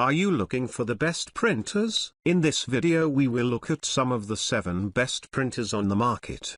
Are you looking for the best printers? In this video we will look at some of the 7 best printers on the market.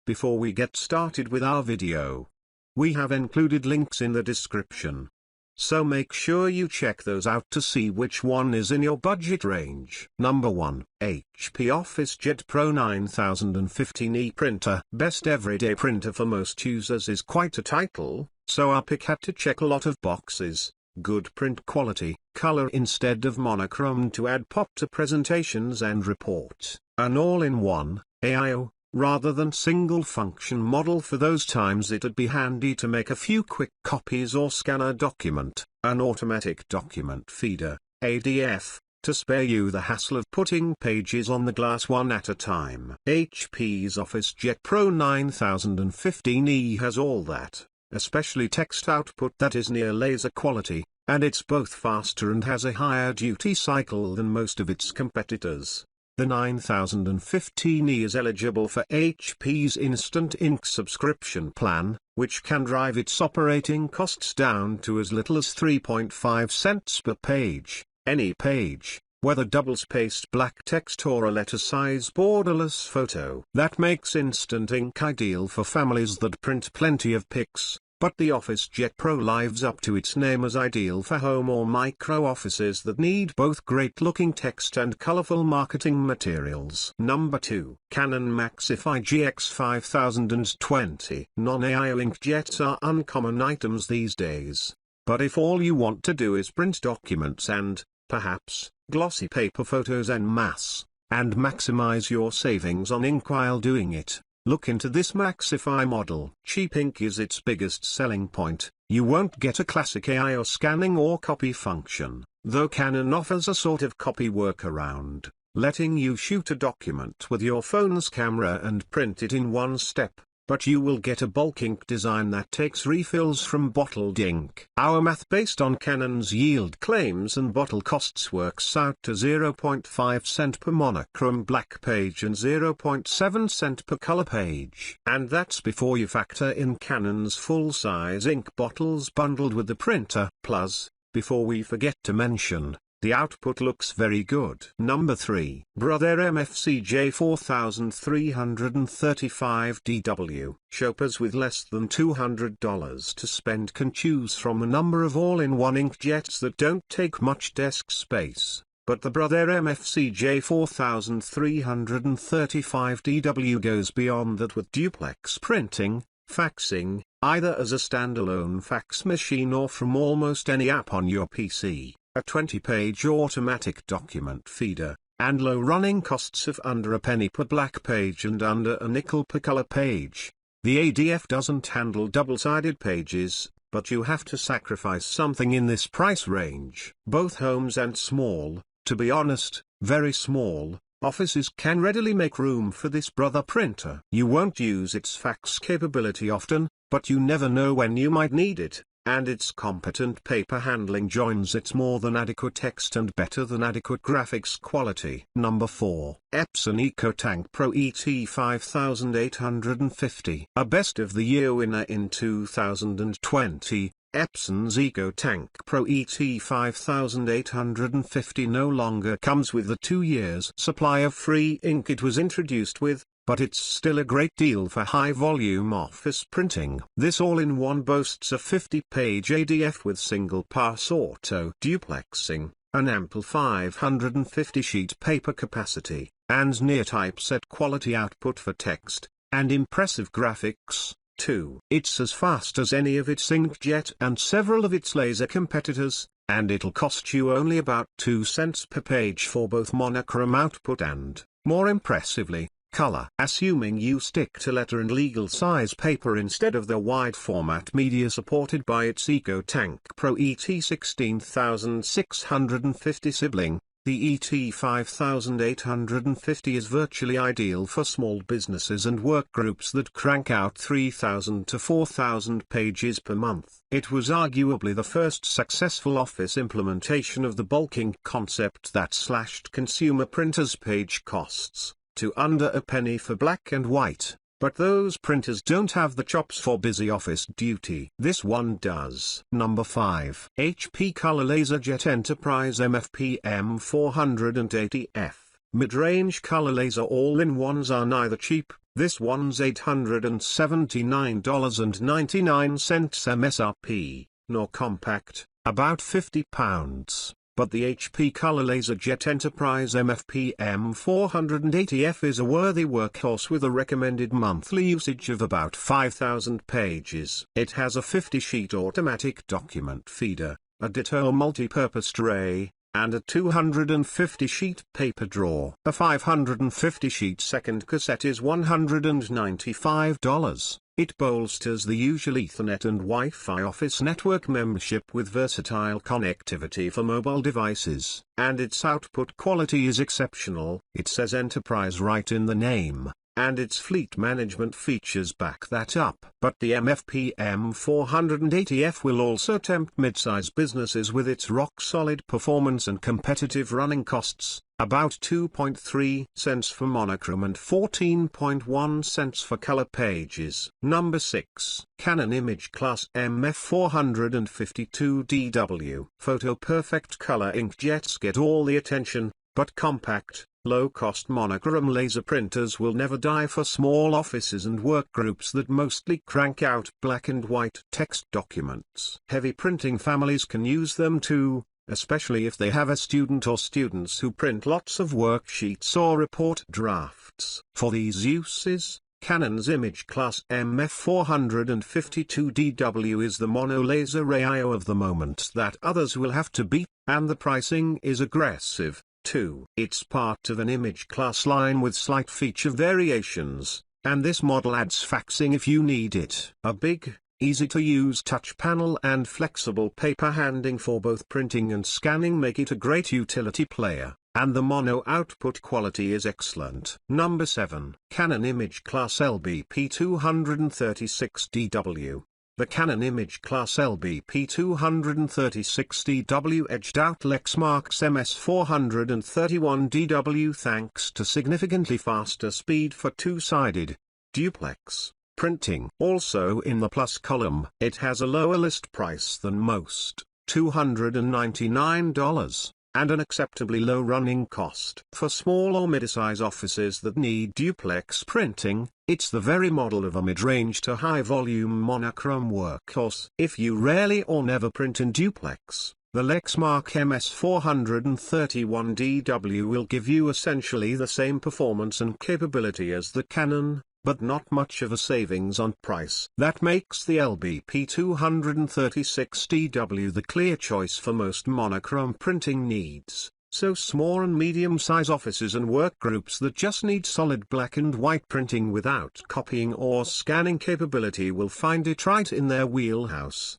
Before we get started with our video, we have included links in the description. So make sure you check those out to see which one is in your budget range. Number 1, HP OfficeJet Pro 9015E printer. Best everyday printer for most users is quite a title, so our pick had to check a lot of boxes. Good print quality, color instead of monochrome to add pop to presentations and reports. An all-in-one, AIO, rather than single-function model. For those times it'd be handy to make a few quick copies or scan a document. An automatic document feeder, ADF, to spare you the hassle of putting pages on the glass one at a time. HP's OfficeJet Pro 9015E has all that, especially text output that is near laser quality, and it's both faster and has a higher duty cycle than most of its competitors. The 9015E is eligible for HP's Instant Ink subscription plan, which can drive its operating costs down to as little as 3.5 cents per page. Any page, whether double-spaced black text or a letter-size borderless photo. That makes Instant Ink ideal for families that print plenty of pics, but the OfficeJet Pro lives up to its name as ideal for home or micro offices that need both great-looking text and colorful marketing materials. Number 2. Canon Maxify GX5020. Non-AIO inkjets are uncommon items these days, but if all you want to do is print documents and, perhaps, glossy paper photos en masse, and maximize your savings on ink while doing it, look into this Maxify model. Cheap ink is its biggest selling point. You won't get a classic AIO scanning or copy function, though Canon offers a sort of copy workaround, letting you shoot a document with your phone's camera and print it in one step. But you will get a bulk ink design that takes refills from bottled ink. Our math based on Canon's yield claims and bottle costs works out to 0.5 cent per monochrome black page and 0.7 cent per color page. And that's before you factor in Canon's full-size ink bottles bundled with the printer. Plus, before we forget to mention, the output looks very good. Number 3. Brother MFC J4335DW. Shoppers with less than $200 to spend can choose from a number of all-in-one inkjets that don't take much desk space, but the Brother MFC J4335DW goes beyond that with duplex printing, faxing, either as a standalone fax machine or from almost any app on your PC. A 20-page automatic document feeder, and low running costs of under a penny per black page and under a nickel per color page. The ADF doesn't handle double-sided pages, but you have to sacrifice something in this price range. Both homes and small, to be honest, very small, offices can readily make room for this Brother printer. You won't use its fax capability often, but you never know when you might need it. And its competent paper handling joins its more than adequate text and better than adequate graphics quality. Number 4. Epson EcoTank Pro ET5850. A best of the year winner in 2020, Epson's EcoTank Pro ET5850 no longer comes with the 2 years supply of free ink it was introduced with, but it's still a great deal for high-volume office printing. This all-in-one boasts a 50-page ADF with single-pass auto duplexing, an ample 550-sheet paper capacity, and near-typeset quality output for text, and impressive graphics, too. It's as fast as any of its inkjet and several of its laser competitors, and it'll cost you only about 2 cents per page for both monochrome output and, more impressively, color. Assuming you stick to letter and legal size paper instead of the wide format media supported by its EcoTank Pro ET16650 sibling, the ET5850 is virtually ideal for small businesses and work groups that crank out 3,000 to 4,000 pages per month. It was arguably the first successful office implementation of the bulk ink concept that slashed consumer printers' page costs to under a penny for black and white, but those printers don't have the chops for busy office duty. This one does. Number 5. HP Color LaserJet Enterprise MFP M480F. Mid-range color laser all-in-ones are neither cheap. This one's $879.99 MSRP, nor compact, about £50. But the HP Color LaserJet Enterprise MFP M480F is a worthy workhorse with a recommended monthly usage of about 5,000 pages. It has a 50-sheet automatic document feeder, a Ditto multi-purpose tray, and a 250-sheet paper drawer. A 550-sheet second cassette is $195. It bolsters the usual Ethernet and Wi-Fi office network membership with versatile connectivity for mobile devices, and its output quality is exceptional. It says Enterprise right in the name, and its fleet management features back that up. But the MFP M480F will also tempt mid-size businesses with its rock-solid performance and competitive running costs, about 2.3 cents for monochrome and 14.1 cents for color pages. Number 6. Canon Image Class MF452DW. Photo Perfect color inkjets get all the attention, but compact, low-cost monochrome laser printers will never die for small offices and work groups that mostly crank out black and white text documents. Heavy printing families can use them too, especially if they have a student or students who print lots of worksheets or report drafts. For these uses, Canon's Image Class MF452DW is the mono laser AIO of the moment that others will have to beat, and the pricing is aggressive, too. It's part of an image class line with slight feature variations, and this model adds faxing if you need it. A big, easy-to-use touch panel and flexible paper handling for both printing and scanning make it a great utility player, and the mono output quality is excellent. Number 7. Canon Image Class LBP236DW. The Canon Image Class LBP236DW edged out Lexmark's MS431DW thanks to significantly faster speed for two-sided duplex printing. Also in the plus column, it has a lower list price than most, $299, and an acceptably low running cost. For small or mid-size offices that need duplex printing, it's the very model of a mid-range to high-volume monochrome workhorse. If you rarely or never print in duplex, the Lexmark MS431DW will give you essentially the same performance and capability as the Canon, but not much of a savings on price. That makes the LBP236DW the clear choice for most monochrome printing needs, so small and medium-size offices and work groups that just need solid black and white printing without copying or scanning capability will find it right in their wheelhouse.